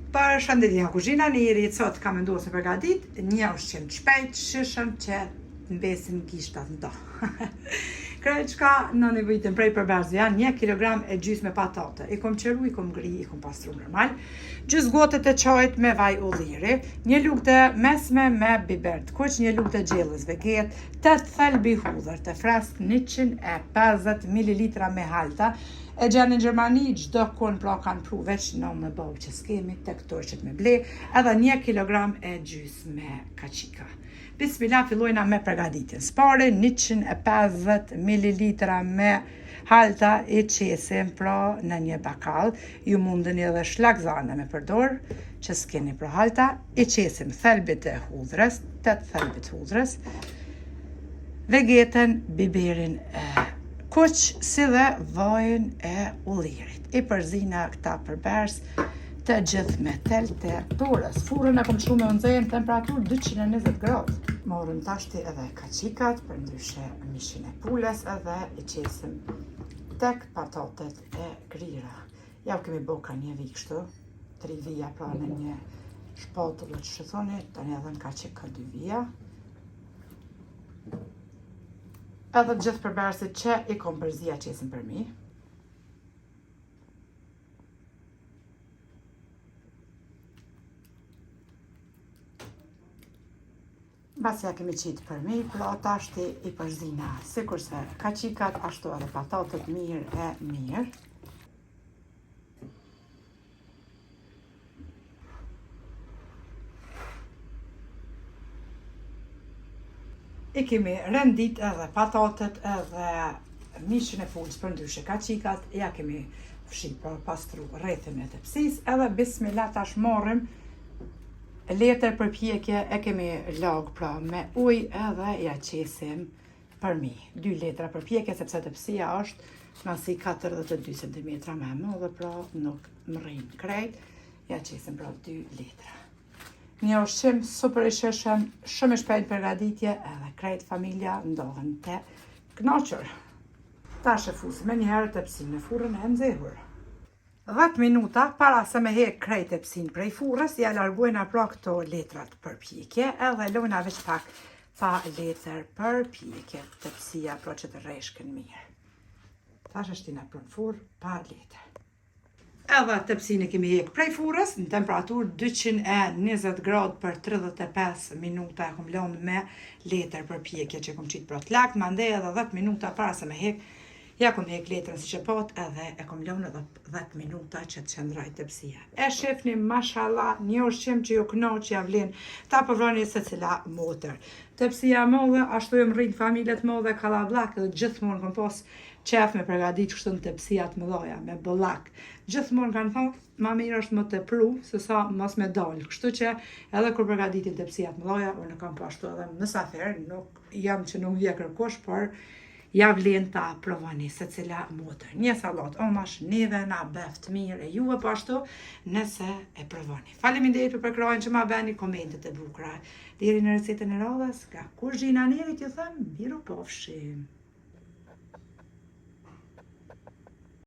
Për shëndetje nga kuzhina Njerit, sot kam vendosur me përgatit një ushqim të shpejt, shishëm që të mbesin gishtat në to. Krejt çka në nevojitën prej përberzë janë 1 kg e gjysmë me patate. I kom qeru, i kom ngri, i kom pastru normal. Gjys gotet e çajit me vaj ulliri, 1 lugë të mesme me biber të kuq, 1 lugë të gjellës veget, 8 thelbi hudhër të fresk, 150 ml me halta. E gjenë në Gjermani, gjdo konë pra kanë pru veç në me babë që s'kemi, të këto që me ble, edhe 1 kg e gjysmë me kaqika. Bismillah, fillojna me përgatitin. Spare 150 ml me halta i qesim pra në një bakal. Ju mundën edhe shlakzane me përdor, që s'keni pra halta. I qesim thelbit e hudhrës, 8 thelbit hudhrës, vegetën, biberin kuq, si dhe vajin e ullirit. I përzina këta përbers të gjithë me tel të dorës. Furën e kom çu me nxehtë në temperaturë 220 gradë. Morëm tashti edhe kaqikat, për ndryshe mishin e pulës, edhe i qesim tek patatet e grira. Ja kemi boka një vi kështu, 3 vija pra në një shpatullë që shëthoni, tani edhe në kaqik ka 2 vija. Edhe gjithë përbersit që i kom përzia qesim për mi. Basi ja kemi qitë për mi, pra tashti i përzina sikurse kaqikat, ashtu edhe patatet mirë e mirë. I kemi rendit edhe patatet edhe mishin e pulës për ndryshe kaqikat, ja kemi fshi për pastru rrethin e tepsis, edhe bismillah tash morrim letër për pjekje, e kemi lag pra me ujë edhe ja qesim për mi. 2 letra për pjekje, sepse tepsia është masi 42 cm me mëdhe, pra nuk mrrin krejt, ja qesim pra 2 letra. Një ushqim super i shishëm, shumë i shpejt përgatitje, edhe krejt familja ndohen të kënaqur. Tash e fusim njëherë tepsin në furrën e nxehur. 10 minuta para se me hek krejt tepsin prej furrës, ja largojna pra këto letrat për pjekje, edhe lojna veç pak pa letër për pjekje, tepsia pra që të rreshkën mirë. Tash është tina për në furrë pa letër. Edhe tepsin e kemi hek prej furrës në temperaturë 220 gradë për 35 minuta, e kom lënë me letër për pjekje që kom qitë për të lakt, mandej edhe 10 minuta para se me hek, ja kom hek letrën si që pat, edhe e kom lënë edhe 10 minuta që të qëndraj tepsia. E shefni, mashallah, një ushqim që ju kënaq, ja vlen ta përvroni se cila motër. Tepsia modhe, ashtu jëm rrinë familjet modhe, kallabllak, edhe gjithmonë kom pas qef me përgatit kështu në tepsijat më dhoja, me bollak. Gjithmonë kanë thonë, ma mirë është më të pru, se sa mos me dalë. Kështu që edhe kur përgatitin tepsijat më dhoja, unë kam pashtu edhe mësafer, nuk jam që nuk vje kërkosh, por ja vlen ta provoni se cila motër. Një salat omash, neve na beft mirë, e juve pashtu, nëse e provoni. Faleminderit për përkrajnë që ma beni komentet e bukra. Deri në recetën e radhës, ka kuzhina Njerit ju them, miru pofshim.